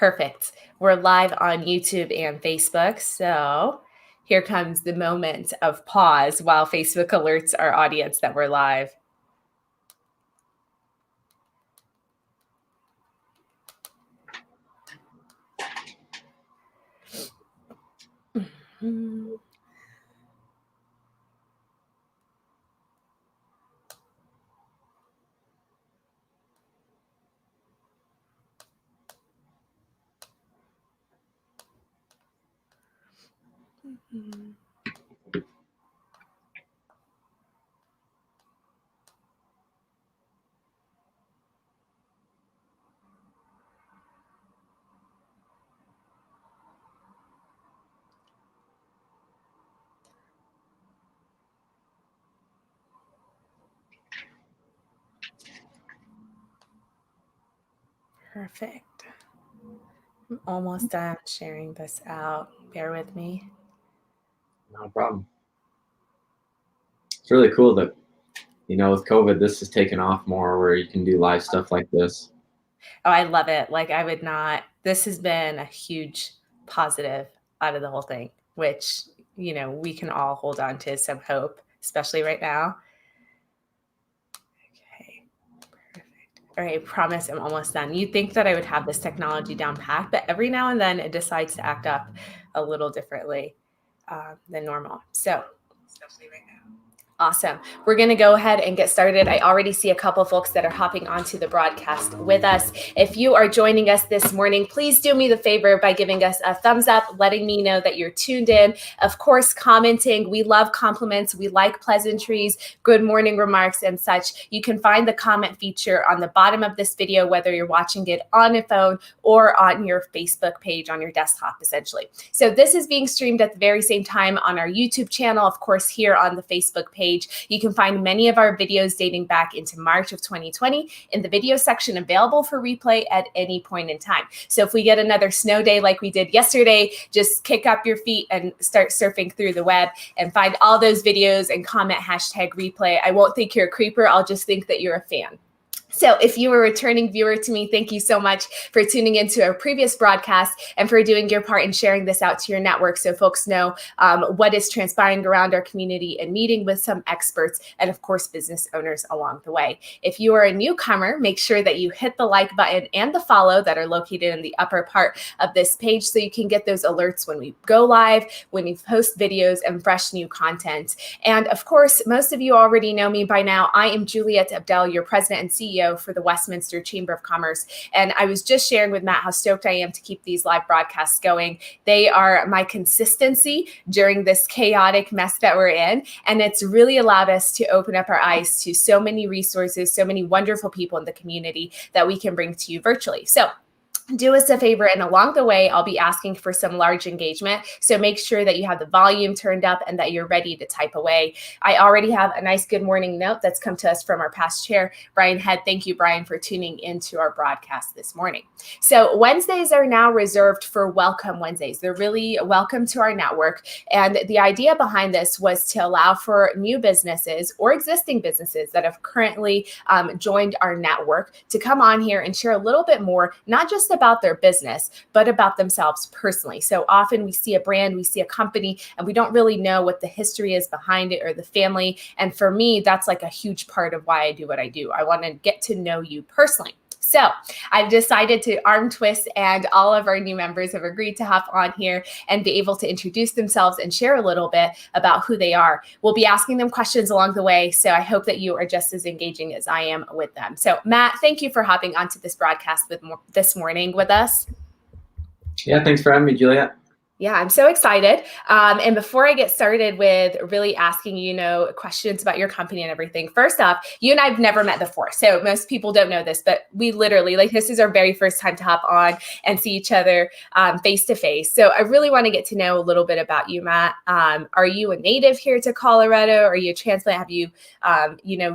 Perfect. We're live on YouTube and Facebook. So here comes the moment of pause while Facebook alerts our audience that we're live. Perfect. I'm almost done sharing this out. Bear with me. No problem. It's really cool that, with COVID, this has taken off more where you can do live stuff like this. Oh, I love it. This has been a huge positive out of the whole thing, which, we can all hold on to some hope, especially right now. Okay, perfect. All right, I promise I'm almost done. You'd think that I would have this technology down packed, but every now and then it decides to act up a little differently than normal. So, especially right now. Awesome. We're going to go ahead and get started. I already see a couple folks that are hopping onto the broadcast with us. If you are joining us this morning, please do me the favor by giving us a thumbs up, letting me know that you're tuned in. Of course, commenting. We love compliments. We like pleasantries, good morning remarks, and such. You can find the comment feature on the bottom of this video, whether you're watching it on a phone or on your Facebook page on your desktop, essentially. So this is being streamed at the very same time on our YouTube channel, of course, here on the Facebook page. You can find many of our videos dating back into March of 2020 in the video section, available for replay at any point in time. So if we get another snow day like we did yesterday, just kick up your feet and start surfing through the web and find all those videos and comment #replay. I won't think you're a creeper. I'll just think that you're a fan. So if you are a returning viewer to me, thank you so much for tuning into our previous broadcast and for doing your part in sharing this out to your network so folks know what is transpiring around our community and meeting with some experts and, of course, business owners along the way. If you are a newcomer, make sure that you hit the like button and the follow that are located in the upper part of this page so you can get those alerts when we go live, when we post videos and fresh new content. And, of course, most of you already know me by now. I am Juliet Abdel, your president and CEO for the Westminster Chamber of Commerce. And I was just sharing with Matt how stoked I am to keep these live broadcasts going. They are my consistency during this chaotic mess that we're in. And it's really allowed us to open up our eyes to so many resources, so many wonderful people in the community that we can bring to you virtually. So do us a favor, and along the way, I'll be asking for some large engagement. So make sure that you have the volume turned up and that you're ready to type away. I already have a nice good morning note that's come to us from our past chair, Brian Head. Thank you, Brian, for tuning into our broadcast this morning. So Wednesdays are now reserved for Welcome Wednesdays. They're really welcome to our network. And the idea behind this was to allow for new businesses or existing businesses that have currently joined our network to come on here and share a little bit more, not just about their business, but about themselves personally. So often we see a brand, we see a company, and we don't really know what the history is behind it or the family. And for me, that's like a huge part of why I do what I do. I want to get to know you personally. So I've decided to arm twist, and all of our new members have agreed to hop on here and be able to introduce themselves and share a little bit about who they are. We'll be asking them questions along the way, so I hope that you are just as engaging as I am with them. So Matt, thank you for hopping onto this broadcast this morning with us. Yeah, thanks for having me, Juliet. Yeah, I'm so excited. And before I get started with really asking, questions about your company and everything, first off, you and I have never met before. So most people don't know this, but we literally, this is our very first time to hop on and see each other face to face. So I really want to get to know a little bit about you, Matt. Are you a native here to Colorado? Are you a transplant? Have you,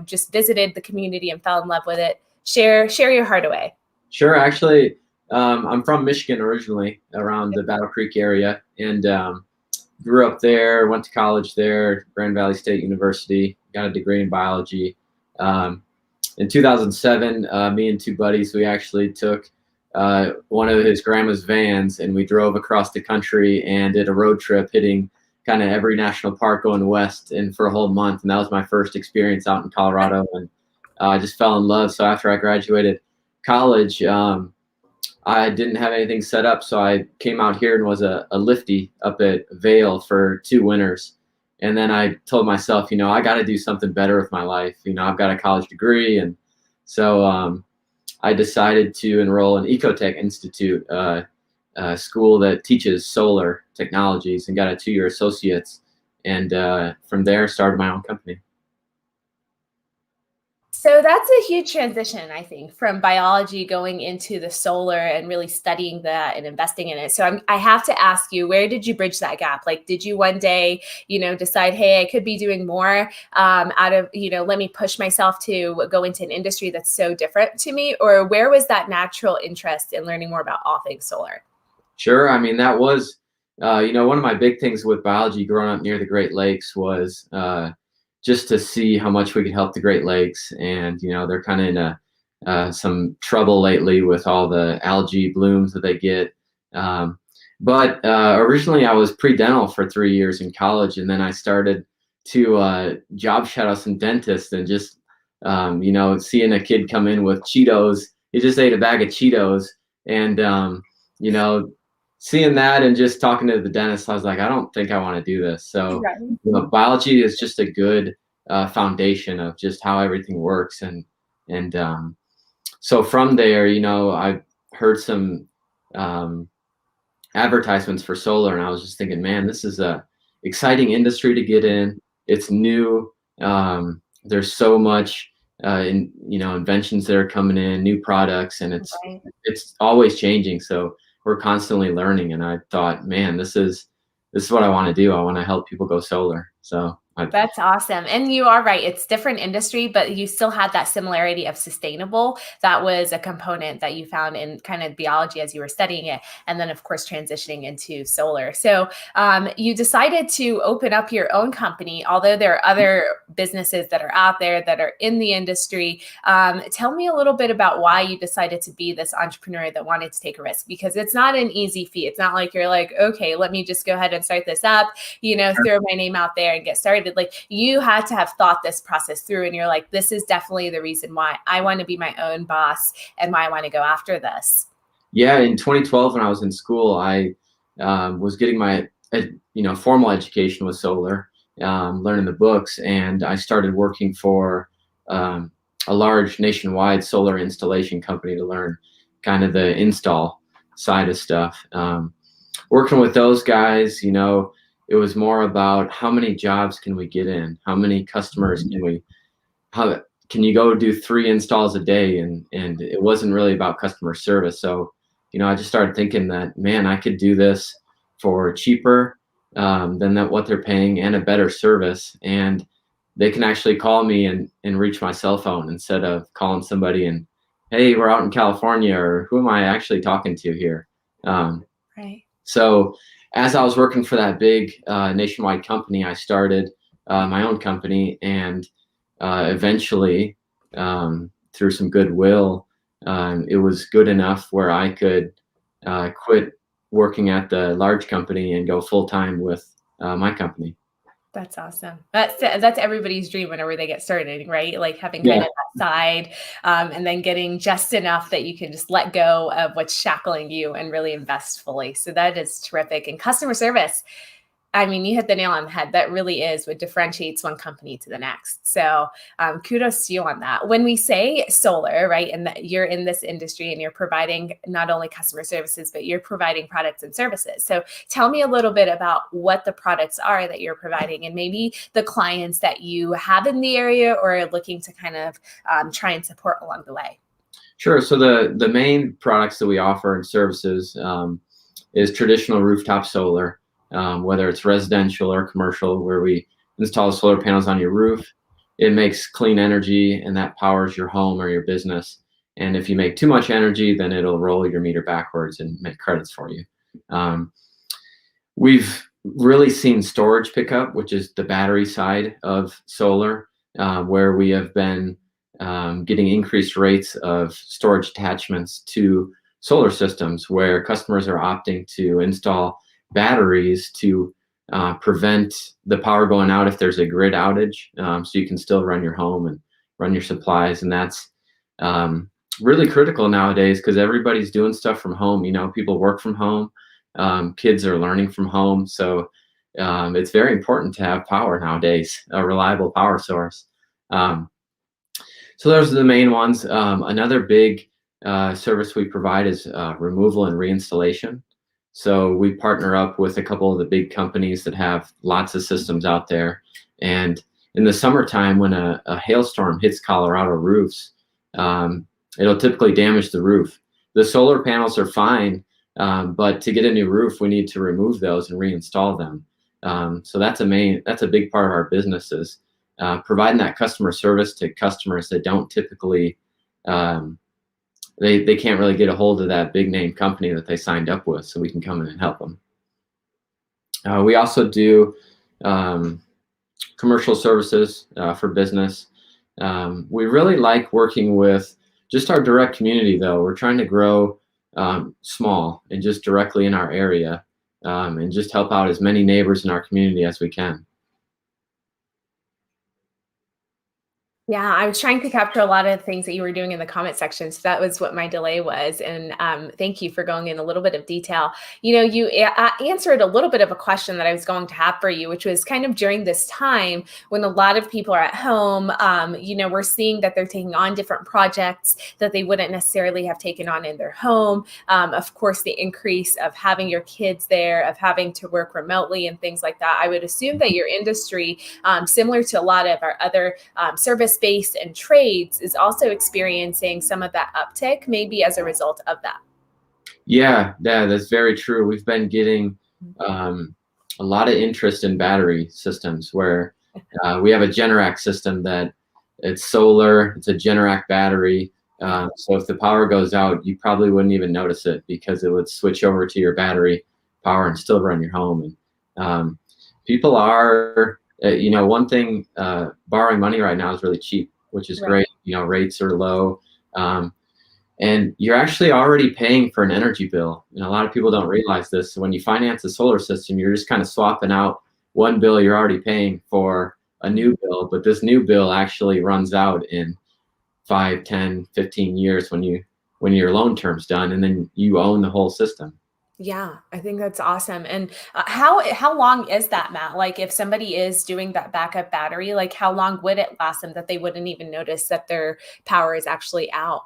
just visited the community and fell in love with it? Share your heart away. Sure. Actually, I'm from Michigan originally, around the Battle Creek area, and grew up there, went to college there, Grand Valley State University, got a degree in biology. In 2007, me and two buddies, we actually took one of his grandma's vans, and we drove across the country and did a road trip hitting kind of every national park going west and for a whole month. And that was my first experience out in Colorado, and I just fell in love. So after I graduated college, I didn't have anything set up. So I came out here and was a lifty up at Vail for 2 winters. And then I told myself, I got to do something better with my life. I've got a college degree. And so I decided to enroll in Ecotech Institute, a school that teaches solar technologies, and got a 2-year associates. And from there, started my own company. So that's a huge transition, I think, from biology going into the solar and really studying that and investing in it. So I have to ask you, where did you bridge that gap? Like, did you one day, decide, hey, I could be doing more out of, let me push myself to go into an industry that's so different to me? Or where was that natural interest in learning more about all things solar? Sure. I mean, that was, one of my big things with biology growing up near the Great Lakes was just to see how much we could help the Great Lakes. And, they're kind of in some trouble lately with all the algae blooms that they get. But originally I was pre-dental for 3 years in college. And then I started to job shadow some dentists, and just, seeing a kid come in with Cheetos. He just ate a bag of Cheetos. And, seeing that and just talking to the dentist, I was like, I don't think I want to do this. So biology is just a good foundation of just how everything works. And so from there, I heard some advertisements for solar, and I was just thinking, man, this is a exciting industry to get in. It's new. There's so much inventions that are coming in, new products, and it's always changing. So we're constantly learning. And I thought, man, this is what I want to do. I want to help people go solar. So that's awesome. And you are right. It's different industry, but you still had that similarity of sustainable. That was a component that you found in kind of biology as you were studying it. And then, of course, transitioning into solar. So you decided to open up your own company, although there are other businesses that are out there that are in the industry. Tell me a little bit about why you decided to be this entrepreneur that wanted to take a risk, because it's not an easy feat. It's not like you're like, okay, let me just go ahead and start this up, throw my name out there and get started. Like, you had to have thought this process through, and you're like, this is definitely the reason why I want to be my own boss and why I want to go after this. Yeah. In 2012, when I was in school, I was getting my, formal education with solar, learning the books. And I started working for a large nationwide solar installation company to learn kind of the install side of stuff. Working with those guys, it was more about how many jobs can we get in? How many customers can you go do 3 installs a day? And it wasn't really about customer service. So, I just started thinking that, man, I could do this for cheaper than what they're paying, and a better service. And they can actually call me and reach my cell phone instead of calling somebody and, hey, we're out in California, or who am I actually talking to here? Right. So as I was working for that big nationwide company, I started my own company, and eventually, through some goodwill, it was good enough where I could quit working at the large company and go full-time with my company. That's awesome. That's everybody's dream whenever they get started, right? Like having kind of that side, and then getting just enough that you can just let go of what's shackling you and really invest fully. So that is terrific. And customer service, I mean, you hit the nail on the head. That really is what differentiates one company to the next. So kudos to you on that. When we say solar, right, and that you're in this industry and you're providing not only customer services, but you're providing products and services. So tell me a little bit about what the products are that you're providing, and maybe the clients that you have in the area or are looking to kind of try and support along the way. Sure. So the main products that we offer and services is traditional rooftop solar. Whether it's residential or commercial, where we install solar panels on your roof. It makes clean energy, and that powers your home or your business. And if you make too much energy, then it'll roll your meter backwards and make credits for you. We've really seen storage pick up, which is the battery side of solar, where we have been getting increased rates of storage attachments to solar systems where customers are opting to install batteries to prevent the power going out if there's a grid outage, so you can still run your home and run your supplies. And that's really critical nowadays because everybody's doing stuff from home. People work from home, kids are learning from home. So it's very important to have power nowadays, a reliable power source. So those are the main ones. Another big service we provide is removal and reinstallation. So we partner up with a couple of the big companies that have lots of systems out there. And in the summertime, when a hailstorm hits Colorado roofs, it'll typically damage the roof. The solar panels are fine, but to get a new roof, we need to remove those and reinstall them. So that's a big part of our business is providing that customer service to customers that don't typically, they can't really get a hold of that big name company that they signed up with, so we can come in and help them. We also do commercial services for business. We really like working with just our direct community, though. We're trying to grow small and just directly in our area, and just help out as many neighbors in our community as we can. Yeah, I was trying to capture a lot of things that you were doing in the comment section. So that was what my delay was. And thank you for going in a little bit of detail. You answered a little bit of a question that I was going to have for you, which was kind of during this time when a lot of people are at home, we're seeing that they're taking on different projects that they wouldn't necessarily have taken on in their home. Of course, the increase of having your kids there, of having to work remotely and things like that. I would assume that your industry, similar to a lot of our other service space and trades, is also experiencing some of that uptick, maybe as a result of that. Yeah, that's very true. We've been getting a lot of interest in battery systems where we have a Generac system that it's solar, it's a Generac battery. So if the power goes out, you probably wouldn't even notice it because it would switch over to your battery power and still run your home. And people are, one thing, borrowing money right now is really cheap, which is great. Rates are low. And you're actually already paying for an energy bill. And a lot of people don't realize this. So when you finance a solar system, you're just kind of swapping out one bill you're already paying for a new bill. But this new bill actually runs out in 5, 10, 15 years when your loan term's done, and then you own the whole system. Yeah, I think that's awesome. And how long is that, Matt? Like if somebody is doing that backup battery, like how long would it last them that they wouldn't even notice that their power is actually out?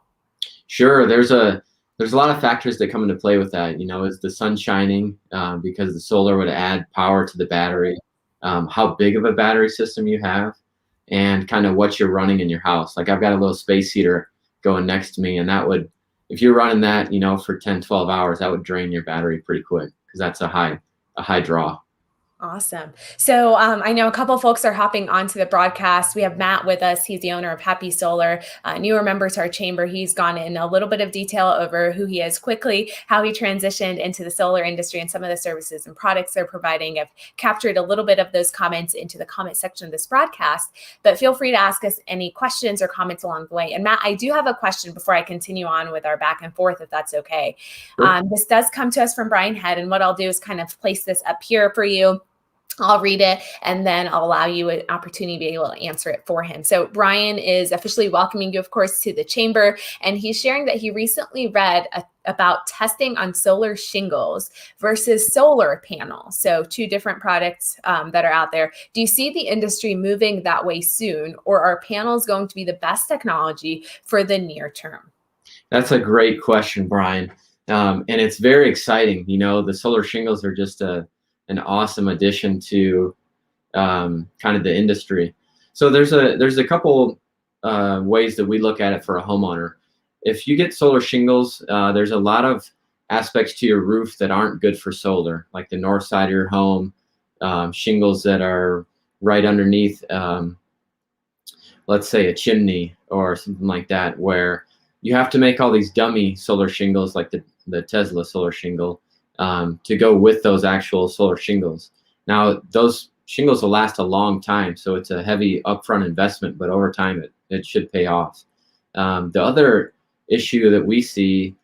Sure, there's a lot of factors that come into play with that. Is the sun shining, because the solar would add power to the battery, how big of a battery system you have, and kind of what you're running in your house. Like I've got a little space heater going next to me, and that would, if you're running that, for 10, 12 hours, that would drain your battery pretty quick because that's a high draw. Awesome. So I know a couple of folks are hopping onto the broadcast. We have Matt with us. He's the owner of Happy Solar, newer member to our chamber. He's gone in a little bit of detail over who he is quickly, how he transitioned into the solar industry and some of the services and products they're providing. I've captured a little bit of those comments into the comment section of this broadcast, but feel free to ask us any questions or comments along the way. And Matt, I do have a question before I continue on with our back and forth, if that's okay. Sure. This does come to us from Brian Head, and what I'll do is kind of place this up here for you. I'll read it and then I'll allow you an opportunity to be able to answer it for him. So Brian is officially welcoming you, of course, to the chamber. And he's sharing that he recently read about testing on solar shingles versus solar panels. So two different products that are out there. Do you see the industry moving that way soon, or are panels going to be the best technology for the near term? That's a great question, Brian. And it's very exciting. The solar shingles are just an awesome addition to kind of the industry. So there's a couple ways that we look at it for a homeowner. If you get solar shingles, there's a lot of aspects to your roof that aren't good for solar, like the north side of your home, shingles that are right underneath, let's say a chimney or something like that, where you have to make all these dummy solar shingles like the Tesla solar shingle, to go with those actual solar shingles. Now, those shingles will last a long time, so it's a heavy upfront investment, but over time it should pay off. The other issue that we see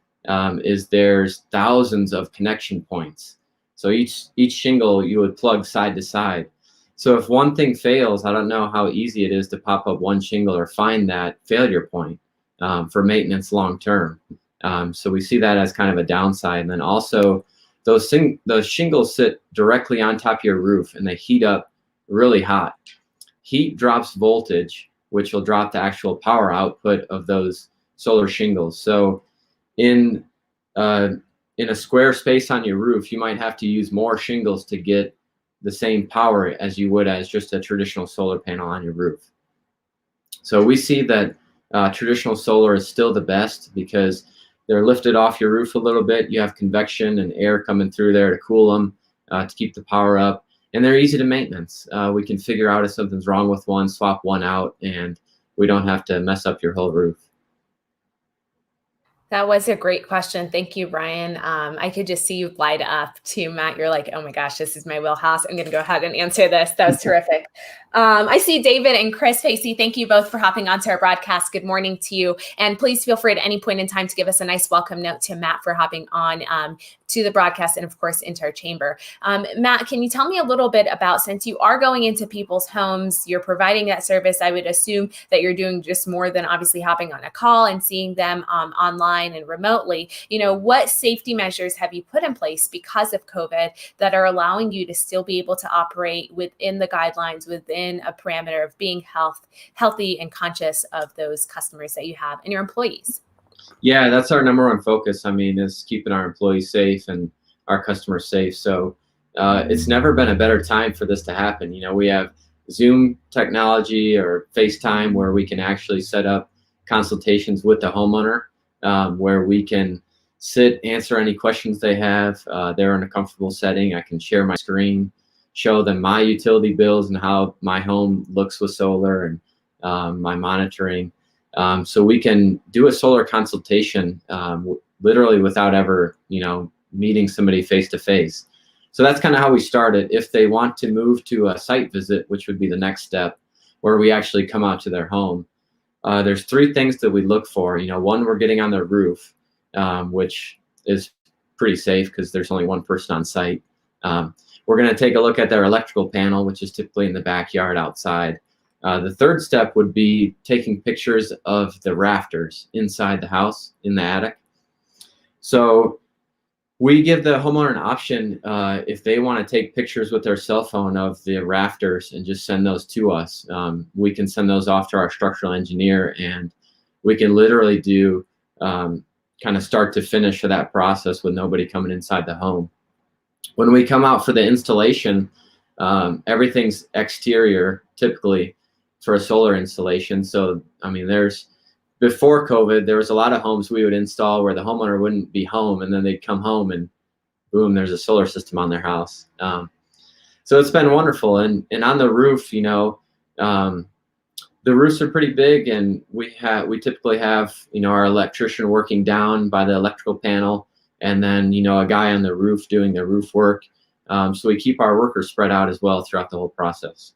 is there's thousands of connection points. So each shingle you would plug side to side. So if one thing fails, I don't know how easy it is to pop up one shingle or find that failure point for maintenance long term. So we see that as kind of a downside. And then also those shingles sit directly on top of your roof and they heat up really hot. Heat drops voltage, which will drop the actual power output of those solar shingles. So in a square space on your roof, you might have to use more shingles to get the same power as you would as just a traditional solar panel on your roof. So we see that traditional solar is still the best because they're lifted off your roof a little bit. You have convection and air coming through there to cool them, to keep the power up. And they're easy to maintenance. We can figure out if something's wrong with one, swap one out, and we don't have to mess up your whole roof. That was a great question. Thank you, Brian. I could just see you light up too, Matt. You're like, oh my gosh, this is my wheelhouse. I'm going to go ahead and answer this. That was terrific. I see David and Chris Facey. Thank you both for hopping onto our broadcast. Good morning to you. And please feel free at any point in time to give us a nice welcome note to Matt for hopping on to the broadcast and, of course, into our chamber. Matt, can you tell me a little bit about, since you are going into people's homes, you're providing that service, I would assume that you're doing just more than obviously hopping on a call and seeing them online and remotely. What safety measures have you put in place because of COVID that are allowing you to still be able to operate within the guidelines, within a parameter of being healthy and conscious of those customers that you have and your employees? Yeah, that's our number one focus. Is keeping our employees safe and our customers safe. So it's never been a better time for this to happen. We have Zoom technology or FaceTime where we can actually set up consultations with the homeowner, where we can sit, answer any questions they have. They're in a comfortable setting. I can share my screen, show them my utility bills and how my home looks with solar and my monitoring. So we can do a solar consultation literally without ever, meeting somebody face to face. So that's kind of how we started. If they want to move to a site visit, which would be the next step, where we actually come out to their home, there's three things that we look for. One, we're getting on their roof, which is pretty safe because there's only one person on site. We're going to take a look at their electrical panel, which is typically in the backyard outside. The third step would be taking pictures of the rafters inside the house in the attic. So we give the homeowner an option if they want to take pictures with their cell phone of the rafters and just send those to us. We can send those off to our structural engineer, and we can literally do kind of start to finish of that process with nobody coming inside the home. When we come out for the installation, everything's exterior typically for a solar installation. So, before COVID, there was a lot of homes we would install where the homeowner wouldn't be home, and then they'd come home and boom, there's a solar system on their house. So it's been wonderful. And on the roof, the roofs are pretty big, and we typically have, our electrician working down by the electrical panel, and then, a guy on the roof doing the roof work. So we keep our workers spread out as well throughout the whole process.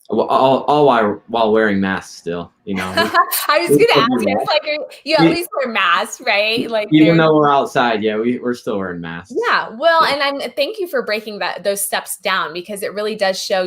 All while wearing masks still, I was going to ask you, it's like you at least wear masks, right? Like even though we're outside, yeah, we're still wearing masks. Yeah, well, and thank you for breaking those steps down, because it really does show,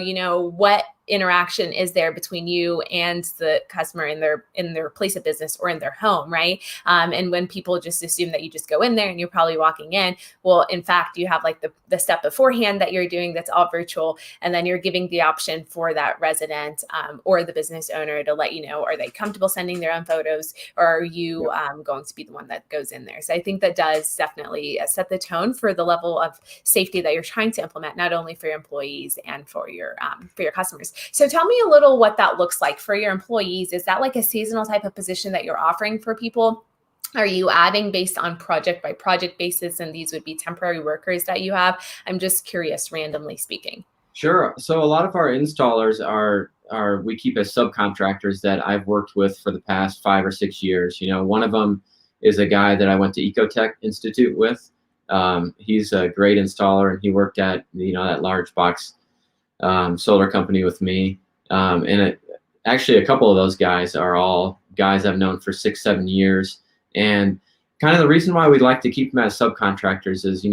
what interaction is there between you and the customer in their place of business or in their home, right? And when people just assume that you just go in there and you're probably walking in, well, in fact, you have like the step beforehand that you're doing that's all virtual, and then you're giving the option for that resident or the business owner to let you know, are they comfortable sending their own photos, or are you going to be the one that goes in there? So I think that does definitely set the tone for the level of safety that you're trying to implement, not only for your employees and for your customers. So tell me a little what that looks like for your employees. Is that like a seasonal type of position that you're offering for people? Are you adding based on project by project basis, and these would be temporary workers that you have? I'm just curious, randomly speaking. Sure. So a lot of our installers are we keep as subcontractors that I've worked with for the past 5 or 6 years. One of them is a guy that I went to Ecotech Institute with. He's a great installer, and he worked at that large box solar company with me. Actually, a couple of those guys are all guys I've known for 6, 7 years. And kind of the reason why we like to keep them as subcontractors is,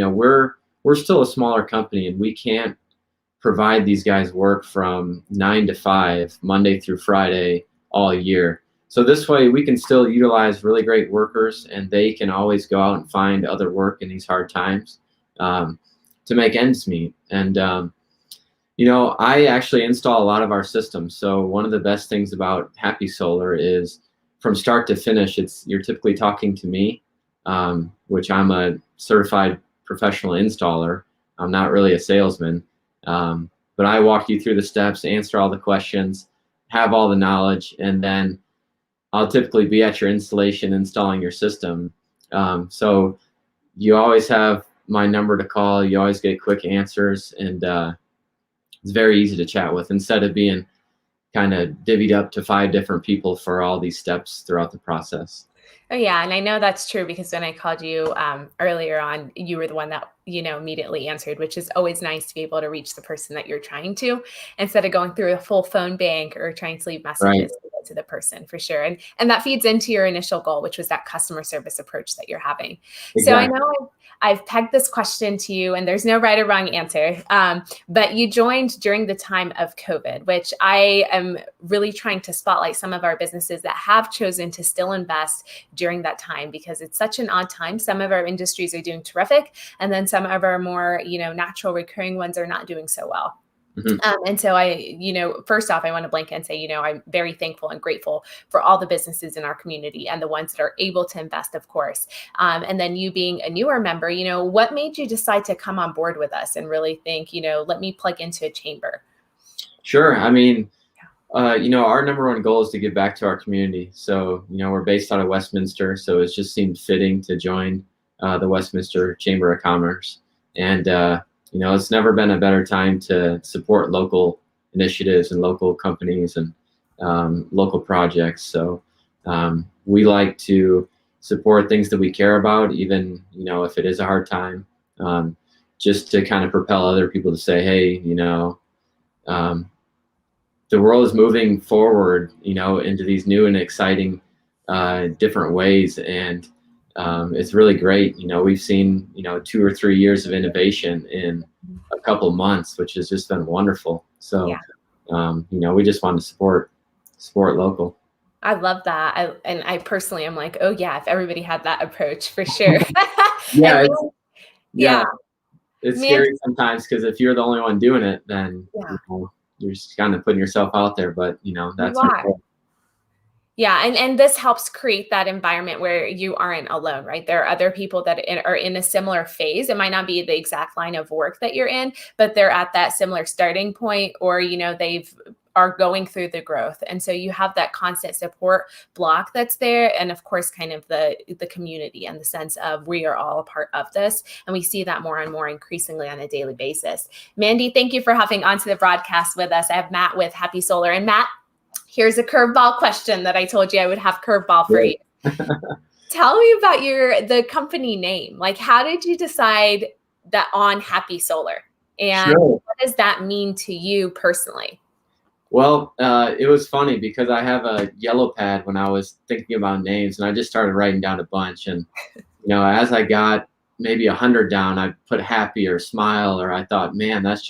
we're still a smaller company, and we can't provide these guys work from 9 to 5, Monday through Friday, all year. So this way we can still utilize really great workers, and they can always go out and find other work in these hard times to make ends meet. And I actually install a lot of our systems. So one of the best things about Happy Solar is from start to finish, you're typically talking to me, which I'm a certified professional installer. I'm not really a salesman, but I walk you through the steps, answer all the questions, have all the knowledge, and then I'll typically be at your installation installing your system. So you always have my number to call. You always get quick answers, and it's very easy to chat with instead of being kind of divvied up to 5 different people for all these steps throughout the process. Oh yeah, and I know that's true because when I called you earlier on, you were the one that immediately answered, which is always nice to be able to reach the person that you're trying to, instead of going through a full phone bank or trying to leave messages to the person, for sure. And that feeds into your initial goal, which was that customer service approach that you're having. Exactly. So I know I've pegged this question to you, and there's no right or wrong answer, but you joined during the time of COVID, which I am really trying to spotlight some of our businesses that have chosen to still invest during that time, because it's such an odd time. Some of our industries are doing terrific, and then some of our more, natural recurring ones are not doing so well. Mm-hmm. And so first off, I want to blanket and say, I'm very thankful and grateful for all the businesses in our community and the ones that are able to invest, of course. And then you being a newer member, what made you decide to come on board with us and really think, let me plug into a chamber? Sure. I mean, our number one goal is to give back to our community. So, we're based out of Westminster, so it just seemed fitting to join the Westminster Chamber of Commerce. And, it's never been a better time to support local initiatives and local companies and local projects. So we like to support things that we care about, even, if it is a hard time, just to kind of propel other people to say, hey, the world is moving forward, into these new and exciting different ways. And it's really great. We've seen, 2 or 3 years of innovation in a couple months, which has just been wonderful. So, yeah. We just want to support local. I love that. I personally am like, oh yeah, if everybody had that approach, for sure. Yeah. It's scary sometimes, because if you're the only one doing it, then you're just kind of putting yourself out there, but that's cool. Yeah. And this helps create that environment where you aren't alone, right? There are other people that are in a similar phase. It might not be the exact line of work that you're in, but they're at that similar starting point, or, are going through the growth. And so you have that constant support block that's there. And of course, kind of the community and the sense of we are all a part of this. And we see that more and more increasingly on a daily basis. Mandy, thank you for hopping onto the broadcast with us. I have Matt with Happy Solar. And Matt, here's a curveball question that I told you I would have curveball for you. Tell me about the company name. Like, how did you decide that on Happy Solar? And what does that mean to you personally? Well, it was funny because I have a yellow pad when I was thinking about names, and I just started writing down a bunch. And, as I got maybe 100 down, I put happy or smile, or I thought, man, that's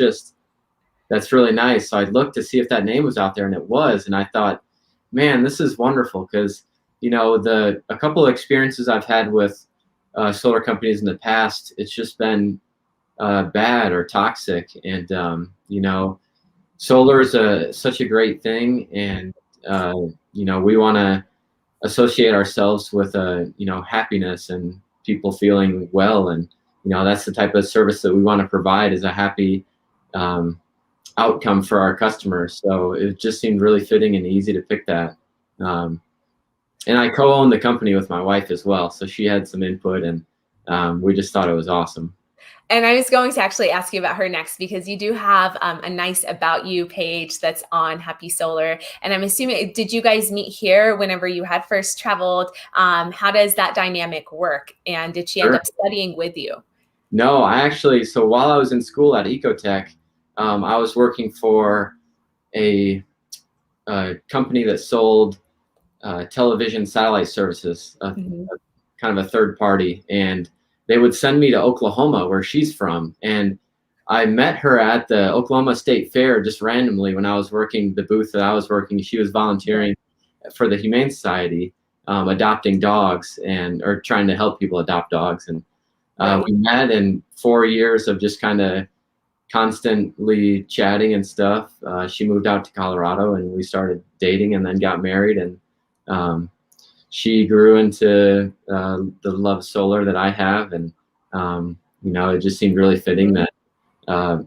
really nice. So I looked to see if that name was out there, and it was. And I thought, man, this is wonderful, because, a couple of experiences I've had with solar companies in the past, it's just been bad or toxic. And, solar is such a great thing. And, we want to associate ourselves with, happiness and people feeling well. And, that's the type of service that we want to provide, is a happy outcome for our customers. So it just seemed really fitting and easy to pick that. And I co-own the company with my wife as well, so she had some input, and we just thought it was awesome. And I was going to actually ask you about her next, because you do have a nice About You page that's on Happy Solar. And I'm assuming, did you guys meet here whenever you had first traveled? How does that dynamic work? And did she end up studying with you? No, so while I was in school at Ecotech, I was working for a company that sold television satellite services, Mhm. kind of a third party, and they would send me to Oklahoma, where she's from. And I met her at the Oklahoma State Fair just randomly when I was working the booth that I was working. She was volunteering for the Humane Society, adopting dogs and or trying to help people adopt dogs. And Right. we met in 4 years of just kind of constantly chatting and stuff. She moved out to Colorado and we started dating and then got married. And she grew into the love of solar that I have. And, it just seemed really fitting that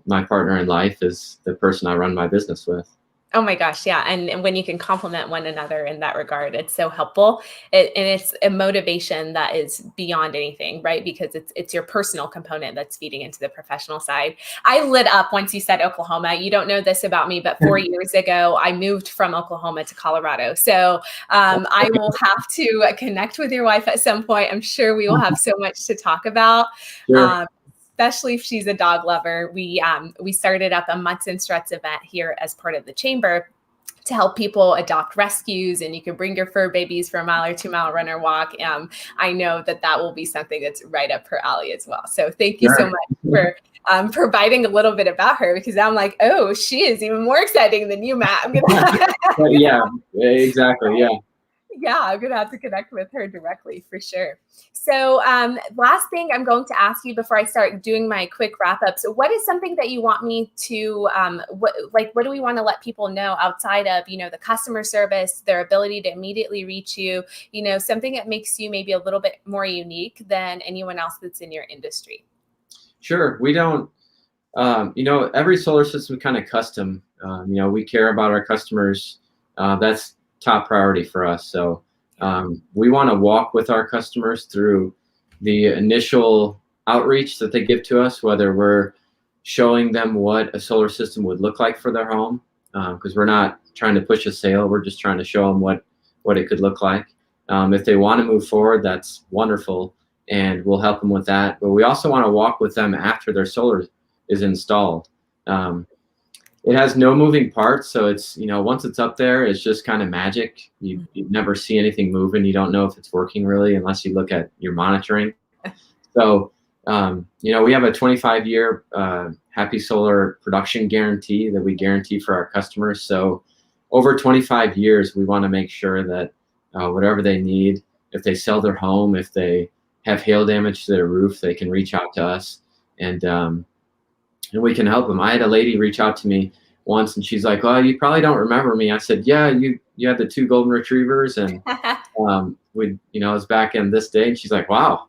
my partner in life is the person I run my business with. Oh my gosh, yeah, and when you can complement one another in that regard, it's so helpful. And it's a motivation that is beyond anything, right? Because it's your personal component that's feeding into the professional side. I lit up once you said Oklahoma. You don't know this about me, but 4 years ago, I moved from Oklahoma to Colorado. So I will have to connect with your wife at some point. I'm sure we will have so much to talk about. Sure. Um, Especially if she's a dog lover. We started up a Mutts and Struts event here as part of the chamber to help people adopt rescues, and you can bring your fur babies for a mile or 2 mile run or walk. I know that will be something that's right up her alley as well. So thank you so Sure. much for providing a little bit about her, because I'm like, oh, she is even more exciting than you, Matt. I'm gonna Yeah, exactly. Yeah. yeah, I'm going to have to connect with her directly for sure. So, last thing I'm going to ask you before I start doing my quick wrap up. So, what is something that you want me to, what do we want to let people know outside of, the customer service, their ability to immediately reach you, something that makes you maybe a little bit more unique than anyone else that's in your industry? Sure. We don't, every solar system is kind of custom. We care about our customers. That's top priority for us. So we want to walk with our customers through the initial outreach that they give to us, whether we're showing them what a solar system would look like for their home, because we're not trying to push a sale. We're just trying to show them what it could look like. If they want to move forward, that's wonderful, and we'll help them with that. But we also want to walk with them after their solar is installed. It has no moving parts, so it's once it's up there, it's just kind of magic. You never see anything moving. You don't know if it's working really unless you look at your monitoring. So we have a 25-year Happy Solar production guarantee that we guarantee for our customers. So over 25 years, we want to make sure that whatever they need, if they sell their home, if they have hail damage to their roof, they can reach out to us, and we can help them. I had a lady reach out to me once, and she's like, "Well, you probably don't remember me." I said, "Yeah, you had the 2 golden retrievers, and it was back in this day." And she's like, "Wow,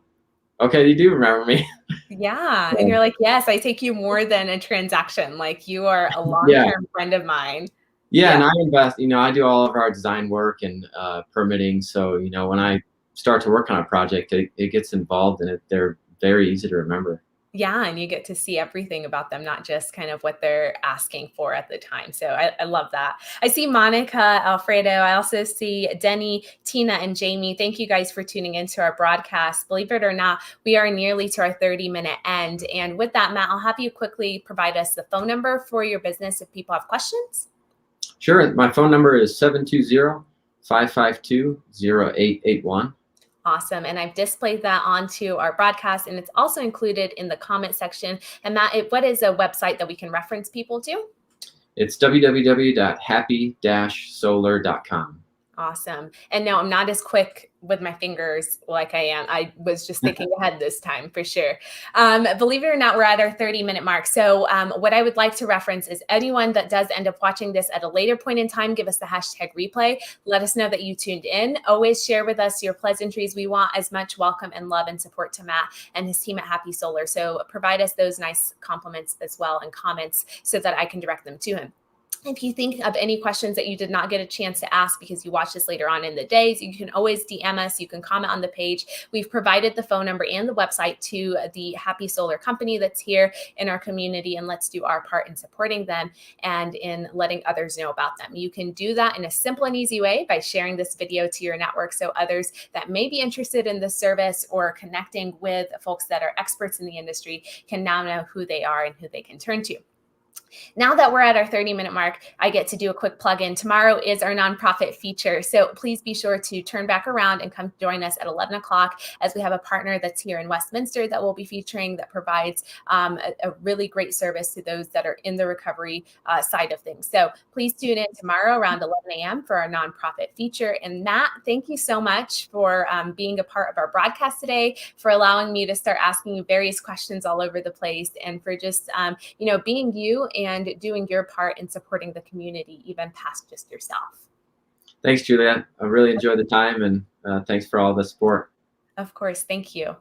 okay, you do remember me." Yeah. And you're like, yes, I take you more than a transaction. Like, you are a Yeah, long-term friend of mine. yeah, Yeah. and I invest. I do all of our design work and permitting. So when I start to work on a project, it gets involved, and they're very easy to remember. Yeah, and you get to see everything about them, not just kind of what they're asking for at the time. So I love that. I see Monica, Alfredo. I also see Denny, Tina, and Jamie. Thank you guys for tuning into our broadcast. Believe it or not, we are nearly to our 30-minute end. And with that, Matt, I'll have you quickly provide us the phone number for your business if people have questions. Sure. My phone number is 720-552-0881. Awesome. And I've displayed that onto our broadcast, and it's also included in the comment section. And Matt, what is a website that we can reference people to? It's www.happy-solar.com. Awesome. And no, I'm not as quick with my fingers like I am. I was just thinking ahead this time for sure. Believe it or not, we're at our 30-minute mark. So what I would like to reference is anyone that does end up watching this at a later point in time, give us the hashtag replay. Let us know that you tuned in. Always share with us your pleasantries. We want as much welcome and love and support to Matt and his team at Happy Solar. So provide us those nice compliments as well and comments so that I can direct them to him. If you think of any questions that you did not get a chance to ask because you watch this later on in the days, you can always DM us. You can comment on the page. We've provided the phone number and the website to the Happy Solar company that's here in our community, and let's do our part in supporting them and in letting others know about them. You can do that in a simple and easy way by sharing this video to your network so others that may be interested in this service or connecting with folks that are experts in the industry can now know who they are and who they can turn to. Now that we're at our 30-minute mark, I get to do a quick plug-in. Tomorrow is our nonprofit feature. So please be sure to turn back around and come join us at 11 o'clock as we have a partner that's here in Westminster that we'll be featuring that provides a really great service to those that are in the recovery side of things. So please tune in tomorrow around 11 a.m. for our nonprofit feature. And Matt, thank you so much for being a part of our broadcast today, for allowing me to start asking you various questions all over the place, and for just, being you and doing your part in supporting the community, even past just yourself. Thanks, Juliet. I really enjoyed the time, and thanks for all the support. Of course. Thank you.